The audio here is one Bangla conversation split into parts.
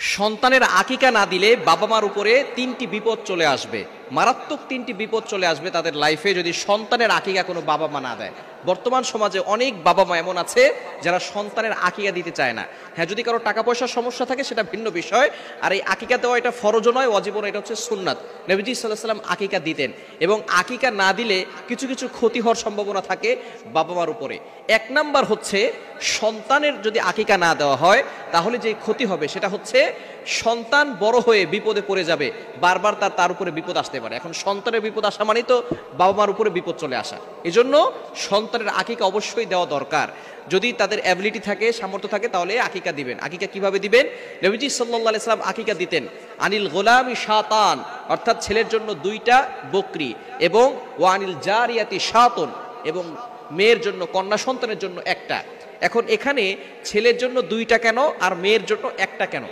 সন্তানের আকিকা না দিলে বাবা মার উপরে তিনটি বিপদ চলে আসবে, মারাত্মক তিনটি বিপদ চলে আসবে তাদের লাইফে যদি সন্তানের আকিকা কোনো বাবা মা না দেয়। বর্তমান সমাজে অনেক বাবা মা এমন আছে যারা সন্তানের আকিকা দিতে চায় না। হ্যাঁ, যদি কারো টাকা পয়সার সমস্যা থাকে সেটা ভিন্ন বিষয়, আর এই আকিকা দেওয়া এটা ফরজও নয়, ওয়াজিবও নয়, এটা হচ্ছে সুন্নাত। নবীজি সাল্লাল্লাহু আলাইহি ওয়াসাল্লাম আকিকা দিতেন, এবং আকিকা না দিলে কিছু কিছু ক্ষতি হওয়ার সম্ভাবনা থাকে বাবা মার উপরে। এক নাম্বার হচ্ছে, সন্তানের যদি আকিকা না দেওয়া হয় তাহলে যে ক্ষতি হবে সেটা হচ্ছে সন্তান বড় হয়ে বিপদে পড়ে যাবে, বারবার তার উপরে বিপদ আসতে পারে। এখন সন্তানের বিপদ আসা মানেই তো বাবা মার উপরে বিপদ চলে আসা। এজন্য সন্তানের আকিকা অবশ্যই দেওয়া দরকার। যদি তাদের অ্যাবিলিটি থাকে, সামর্থ্য থাকে, তাহলে আকিকা দিবেন। আকিকা কিভাবে দিবেন? নবীজি সাল্লাল্লাহু আলাইহি সাল্লাম আকিকা দিতেন আনিল গোলামি শাতান, অর্থাৎ ছেলের জন্য 2টা বকরি, এবং ওয়ানিল জারিয়াতি শাতুন, এবং মেয়ের জন্য, কন্যা সন্তানের জন্য 1টা। এখন এখানে ছেলের জন্য 2টা কেন আর মেয়ের জন্য 1টা কেন?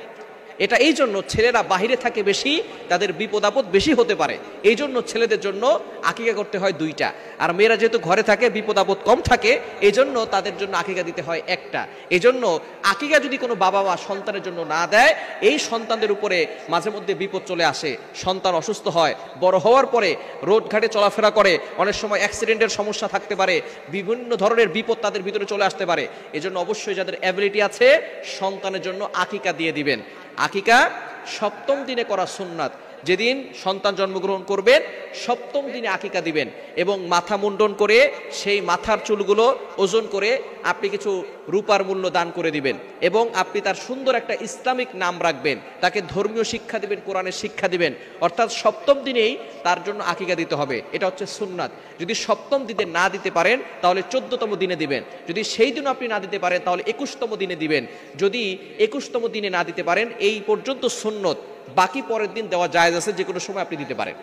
এটা এই জন্য, ছেলেরা বাহিরে থাকে বেশি, তাদের বিপদ আপদ বেশি হতে পারে, এই জন্য ছেলেদের জন্য আকিকা করতে হয় 2টা। আর মেয়েরা যেহেতু ঘরে থাকে, বিপদ আপদ কম থাকে, এই জন্য তাদের জন্য আকিকা দিতে হয় 1টা। এই জন্য আকিকা যদি কোনো বাবা মা সন্তানের জন্য না দেয়, এই সন্তানদের উপরে মাঝে মধ্যে বিপদ চলে আসে। সন্তান অসুস্থ হয়, বড় হওয়ার পরে রোড ঘাটে চলাফেরা করে, অনেক সময় অ্যাক্সিডেন্টের সমস্যা থাকতে পারে, বিভিন্ন ধরনের বিপদ তাদের ভিতরে চলে আসতে পারে। এই জন্য অবশ্যই যাদের অ্যাবিলিটি আছে সন্তানের জন্য আকিকা দিয়ে দিবেন। আকিকা 7ম দিনে করা সুন্নাত। যেদিন সন্তান জন্মগ্রহণ করবেন 7ম দিনে আকিকা দিবেন, এবং মাথা মুন্ডন করে সেই মাথার চুলগুলো ওজন করে আপনি কিছু রূপার মূল্য দান করে দিবেন, এবং আপনি তার সুন্দর একটা ইসলামিক নাম রাখবেন, তাকে ধর্মীয় শিক্ষা দিবেন, কোরআনের শিক্ষা দিবেন। অর্থাৎ 7ম দিনেই তার জন্য আকিকা দিতে হবে, এটা হচ্ছে সুন্নাত। যদি 7ম দিনে না দিতে পারেন তাহলে 14তম দিনে দিবেন। যদি সেই দিনও আপনি না দিতে পারেন তাহলে 21তম দিনে দিবেন। যদি 21তম দিনে না দিতে পারেন, এই পর্যন্ত সুন্নত, বাকি পরের দিন দেওয়া জায়েজ আছে, যে কোনো সময় আপনি দিতে পারেন।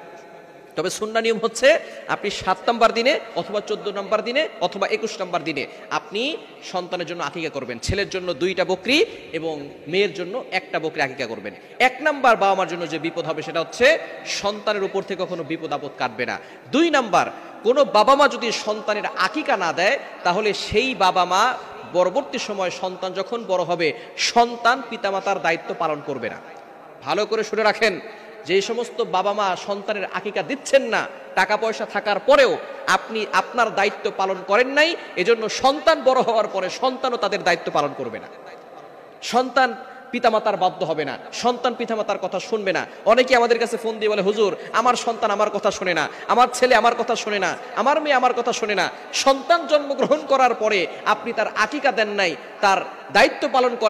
তবে সুন্নাহ নিয়ম হচ্ছে আপনি 7 নম্বর দিনে অথবা 14 নম্বর দিনে অথবা 21 নম্বর দিনে আপনি সন্তানের জন্য আকিকা করবেন। ছেলের জন্য 2টা বকরি এবং মেয়ের জন্য 1টা বকরি আকিকা করবেন। 1 নাম্বার বাবা মার জন্য যে বিপদ হবে সেটা হচ্ছে সন্তানের উপর থেকে কখনো বিপদ আপদ কাটবে না। 2 নাম্বার, কোনো বাবা মা যদি সন্তানের আকিকা না দেয় তাহলে সেই বাবা মা পরবর্তী সময় সন্তান যখন বড় হবে, সন্তান পিতামাতার দায়িত্ব পালন করবে না। ভালো করে শুনে রাখেন, যে সমস্ত বাবা মা সন্তানের আকিকা দিচ্ছেন না, টাকা পয়সা থাকার পরেও আপনি আপনার দায়িত্ব পালন করেন নাই, এজন্য সন্তান বড় হওয়ার পরে সন্তানও তাদের দায়িত্ব পালন করবে না। সন্তান পিতামাতার বাধ্য হবে না, সন্তান পিতামাতার কথা শুনবে না। অনেকে আমাদের কাছে ফোন দিয়ে বলে, হুজুর আমার সন্তান আমার কথা শোনে না, আমার ছেলে আমার কথা শোনে না, আমার মেয়ে আমার কথা শোনে না। সন্তান জন্মগ্রহণ করার পরে আপনি তার আকিকা দেন নাই, তার দায়িত্ব পালন